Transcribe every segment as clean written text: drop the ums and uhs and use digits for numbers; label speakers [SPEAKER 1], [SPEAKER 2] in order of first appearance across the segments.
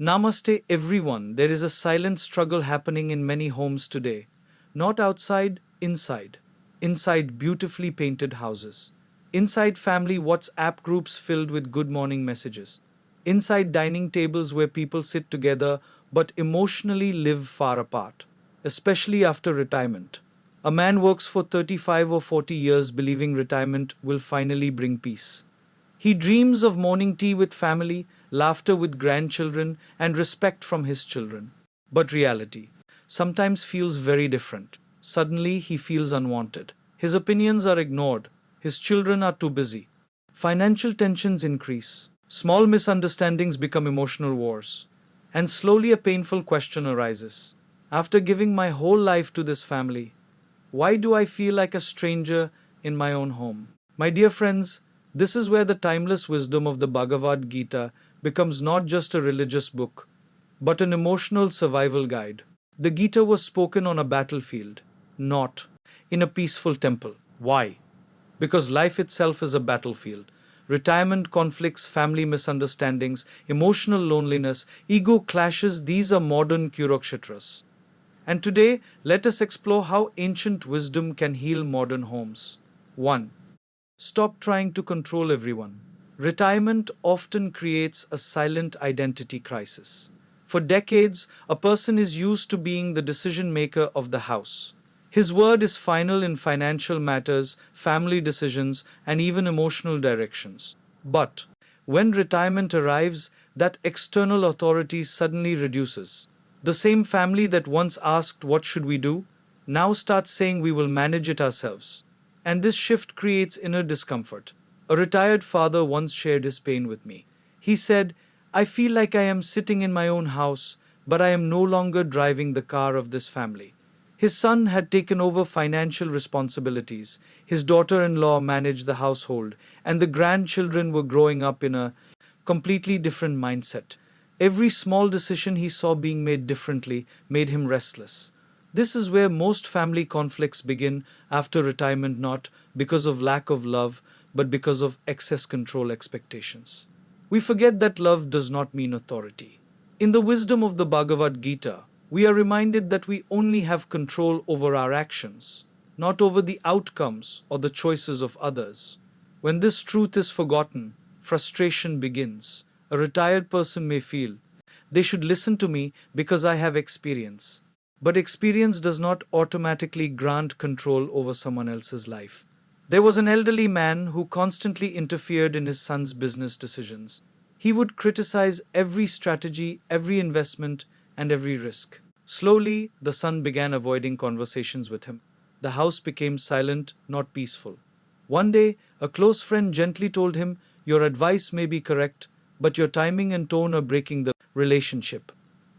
[SPEAKER 1] Namaste, everyone. There is a silent struggle happening in many homes today. Not outside, inside. Inside beautifully painted houses. Inside family WhatsApp groups filled with good morning messages. Inside dining tables where people sit together but emotionally live far apart. Especially after retirement. A man works for 35 or 40 years believing retirement will finally bring peace. He dreams of morning tea with family, laughter with grandchildren, and respect from his children. But reality sometimes feels very different. Suddenly, he feels unwanted. His opinions are ignored. His children are too busy. Financial tensions increase. Small misunderstandings become emotional wars. And slowly, a painful question arises. After giving my whole life to this family, why do I feel like a stranger in my own home? My dear friends, this is where the timeless wisdom of the Bhagavad Gita becomes not just a religious book, but an emotional survival guide. The Gita was spoken on a battlefield, not in a peaceful temple. Why? Because life itself is a battlefield. Retirement conflicts, family misunderstandings, emotional loneliness, ego clashes, these are modern Kurukshetras. And today, let us explore how ancient wisdom can heal modern homes. 1. Stop trying to control everyone. Retirement often creates a silent identity crisis. For decades, a person is used to being the decision maker of the house. His word is final in financial matters, family decisions, and even emotional directions. But when retirement arrives, that external authority suddenly reduces. The same family that once asked, "What should we do?" now starts saying, "We will manage it ourselves." And this shift creates inner discomfort. A retired father once shared his pain with me. He said, "I feel like I am sitting in my own house, but I am no longer driving the car of this family." His son had taken over financial responsibilities, his daughter in law managed the household, and the grandchildren were growing up in a completely different mindset. Every small decision he saw being made differently made him restless. This is where most family conflicts begin after retirement, not because of lack of love, but because of excess control expectations. We forget that love does not mean authority. In the wisdom of the Bhagavad Gita, we are reminded that we only have control over our actions, not over the outcomes or the choices of others. When this truth is forgotten, frustration begins. A retired person may feel, "They should listen to me because I have experience." But experience does not automatically grant control over someone else's life. There was an elderly man who constantly interfered in his son's business decisions. He would criticize every strategy, every investment, and every risk. Slowly, the son began avoiding conversations with him. The house became silent, not peaceful. One day, a close friend gently told him, "Your advice may be correct, but your timing and tone are breaking the relationship."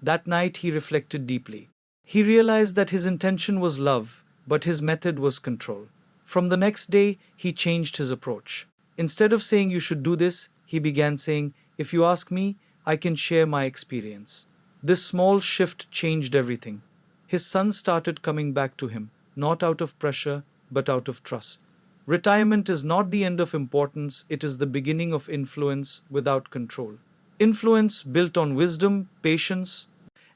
[SPEAKER 1] That night, he reflected deeply. He realized that his intention was love, but his method was control. From the next day, he changed his approach. Instead of saying, "You should do this," he began saying, "If you ask me, I can share my experience." This small shift changed everything. His son started coming back to him, not out of pressure, but out of trust. Retirement is not the end of importance, it is the beginning of influence without control. Influence built on wisdom, patience,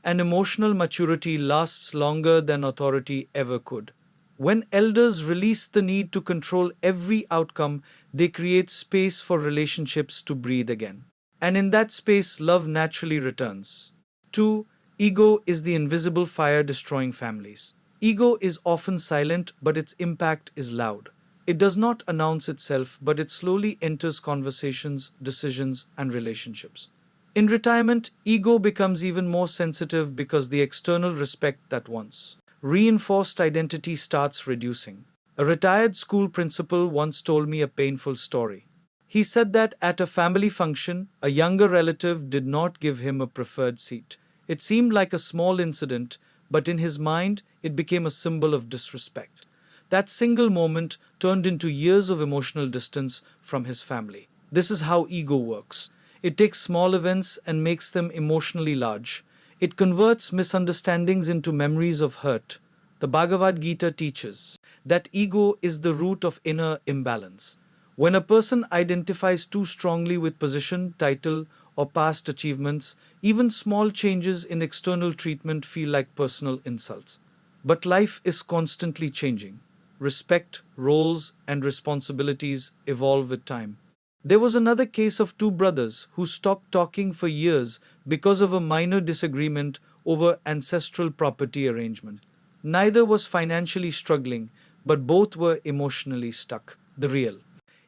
[SPEAKER 1] and emotional maturity lasts longer than authority ever could. When elders release the need to control every outcome, they create space for relationships to breathe again. And in that space, love naturally returns. 2. Ego is the invisible fire destroying families. Ego is often silent, but its impact is loud. It does not announce itself, but it slowly enters conversations, decisions, and relationships. In retirement, ego becomes even more sensitive because the external respect that once reinforced identity starts reducing. A retired school principal once told me a painful story. He said that at a family function, a younger relative did not give him a preferred seat. It seemed like a small incident, but in his mind, it became a symbol of disrespect. That single moment turned into years of emotional distance from his family. This is how ego works. It takes small events and makes them emotionally large. It converts misunderstandings into memories of hurt. The Bhagavad Gita teaches that ego is the root of inner imbalance. When a person identifies too strongly with position, title, or past achievements, even small changes in external treatment feel like personal insults. But life is constantly changing. Respect, roles, and responsibilities evolve with time. There was another case of two brothers who stopped talking for years because of a minor disagreement over ancestral property arrangement. Neither was financially struggling, but both were emotionally stuck. The real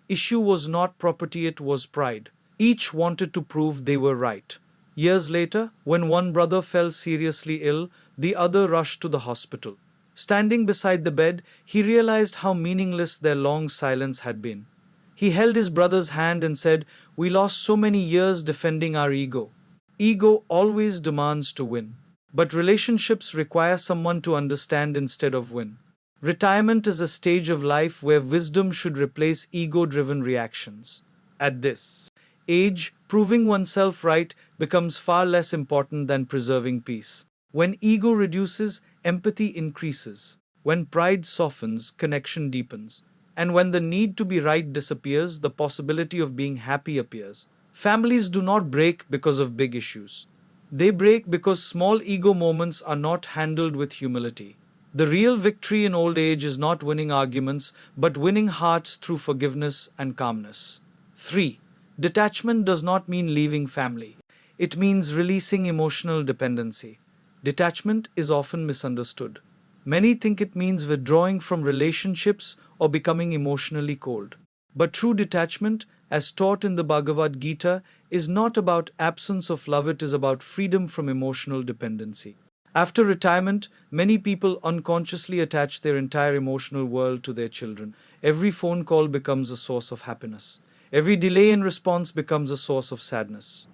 [SPEAKER 1] issue was not property, it was pride. Each wanted to prove they were right. Years later, when one brother fell seriously ill, the other rushed to the hospital. Standing beside the bed, he realized how meaningless their long silence had been. He held his brother's hand and said, "We lost so many years defending our ego. Ego always demands to win. But relationships require someone to understand instead of win. Retirement is a stage of life where wisdom should replace ego driven reactions. At this age, proving oneself right becomes far less important than preserving peace. When ego reduces, empathy increases. When pride softens, connection deepens. And when the need to be right disappears, the possibility of being happy appears. Families do not break because of big issues. They break because small ego moments are not handled with humility. The real victory in old age is not winning arguments, but winning hearts through forgiveness and calmness. 3. Detachment does not mean leaving family. It means releasing emotional dependency. Detachment is often misunderstood. Many think it means withdrawing from relationships or becoming emotionally cold. But true detachment, as taught in the Bhagavad Gita, is not about absence of love, it is about freedom from emotional dependency. After retirement, many people unconsciously attach their entire emotional world to their children. Every phone call becomes a source of happiness. Every delay in response becomes a source of sadness.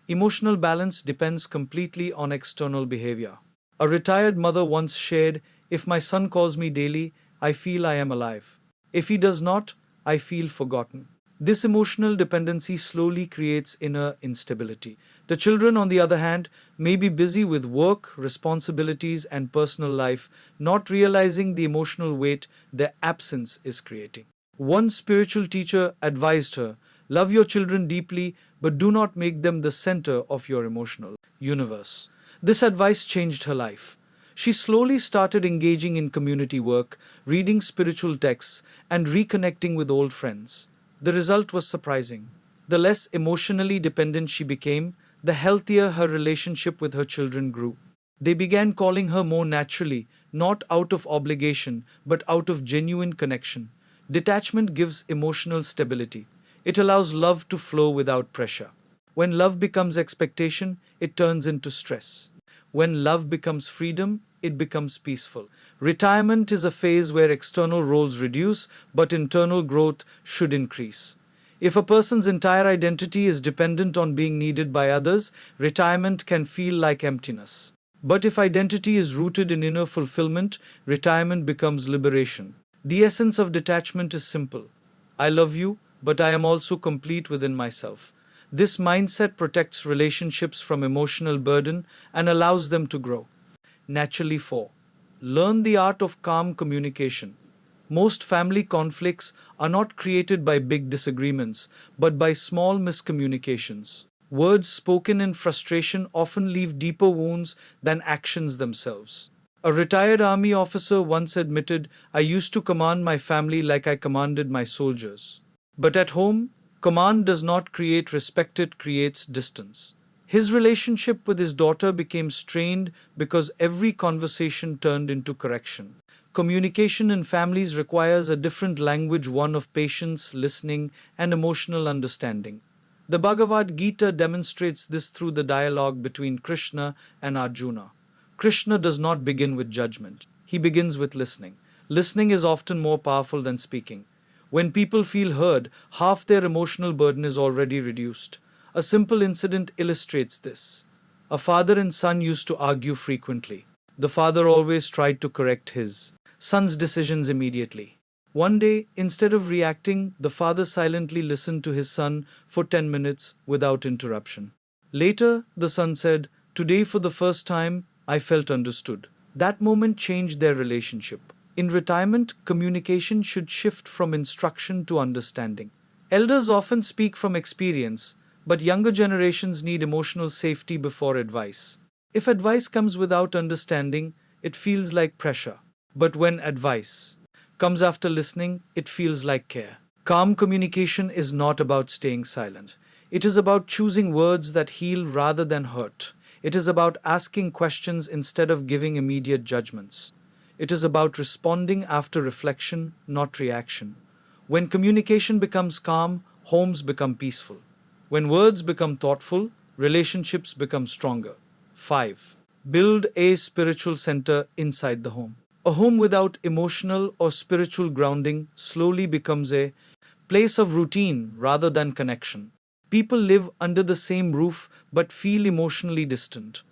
[SPEAKER 1] Emotional balance depends completely on external behavior. A retired mother once shared, "If my son calls me daily, I feel I am alive. If he does not, I feel forgotten." This emotional dependency slowly creates inner instability. The children, on the other hand, may be busy with work, responsibilities, and personal life, not realizing the emotional weight their absence is creating. One spiritual teacher advised her, "Love your children deeply, but do not make them the center of your emotional universe." This advice changed her life. She slowly started engaging in community work, reading spiritual texts, and reconnecting with old friends. The result was surprising. The less emotionally dependent she became, the healthier her relationship with her children grew. They began calling her more naturally, not out of obligation, but out of genuine connection. Detachment gives emotional stability. It allows love to flow without pressure. When love becomes expectation, it turns into stress. When love becomes freedom, it becomes peaceful. Retirement is a phase where external roles reduce, but internal growth should increase. If a person's entire identity is dependent on being needed by others, retirement can feel like emptiness. But if identity is rooted in inner fulfillment, retirement becomes liberation. The essence of detachment is simple: I love you, but I am also complete within myself. This mindset protects relationships from emotional burden and allows them to grow naturally. 4. Learn the art of calm communication. Most family conflicts are not created by big disagreements, but by small miscommunications. Words spoken in frustration often leave deeper wounds than actions themselves. A retired army officer once admitted, "I used to command my family like I commanded my soldiers. But at home, command does not create respect, it creates distance." His relationship with his daughter became strained because every conversation turned into correction. Communication in families requires a different language, one of patience, listening, and emotional understanding. The Bhagavad Gita demonstrates this through the dialogue between Krishna and Arjuna. Krishna does not begin with judgment, he begins with listening. Listening is often more powerful than speaking. When people feel heard, half their emotional burden is already reduced. A simple incident illustrates this. A father and son used to argue frequently. The father always tried to correct his son's decisions immediately. One day, instead of reacting, the father silently listened to his son for 10 minutes without interruption. Later, the son said, "Today, for the first time, I felt understood." That moment changed their relationship. In retirement, communication should shift from instruction to understanding. Elders often speak from experience, But younger generations need emotional safety before advice. If advice comes without understanding, it feels like pressure. But when advice comes after listening, it feels like care. Calm communication is not about staying silent. It is about choosing words that heal rather than hurt. It is about asking questions instead of giving immediate judgments. It is about responding after reflection, not reaction. When communication becomes calm, homes become peaceful. When words become thoughtful, relationships become stronger. 5. Build a spiritual center inside the home. A home without emotional or spiritual grounding slowly becomes a place of routine rather than connection. People live under the same roof but feel emotionally distant.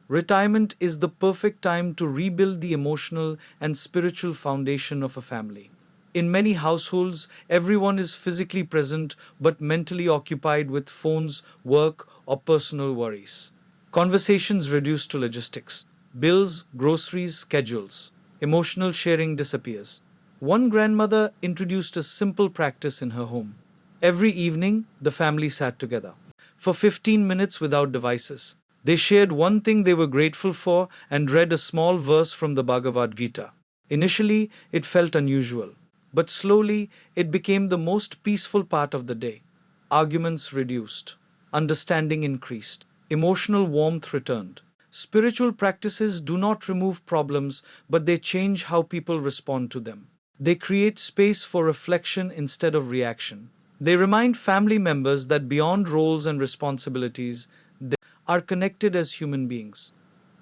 [SPEAKER 1] Retirement is the perfect time to rebuild the emotional and spiritual foundation of a family. In many households, everyone is physically present but mentally occupied with phones, work, or personal worries. Conversations reduce to logistics. Bills, groceries, schedules. Emotional sharing disappears. One grandmother introduced a simple practice in her home. Every evening, the family sat together. For 15 minutes without devices. They shared one thing they were grateful for and read a small verse from the Bhagavad Gita. Initially, it felt unusual, but slowly it became the most peaceful part of the day. Arguments reduced, understanding increased, emotional warmth returned. Spiritual practices do not remove problems, but they change how people respond to them. They create space for reflection instead of reaction. They remind family members that beyond roles and responsibilities, they are connected as human beings.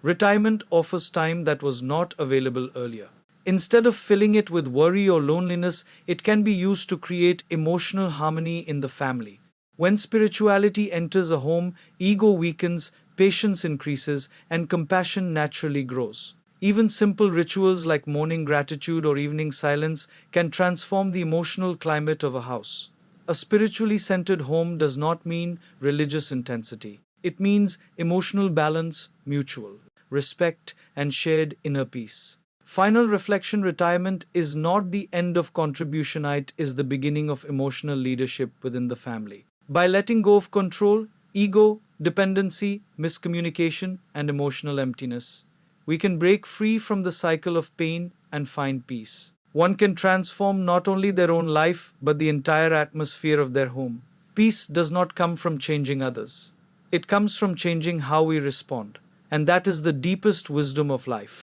[SPEAKER 1] Retirement offers time that was not available earlier. Instead of filling it with worry or loneliness, it can be used to create emotional harmony in the family. When spirituality enters a home, ego weakens, patience increases, and compassion naturally grows. Even simple rituals like morning gratitude or evening silence can transform the emotional climate of a house. A spiritually centered home does not mean religious intensity. It means emotional balance, mutual respect, and shared inner peace. Final reflection: retirement is not the end of contribution, it is the beginning of emotional leadership within the family. By letting go of control, ego, dependency, miscommunication, and emotional emptiness, we can break free from the cycle of pain and find peace. One can transform not only their own life but the entire atmosphere of their home. Peace does not come from changing others, it comes from changing how we respond. And that is the deepest wisdom of life.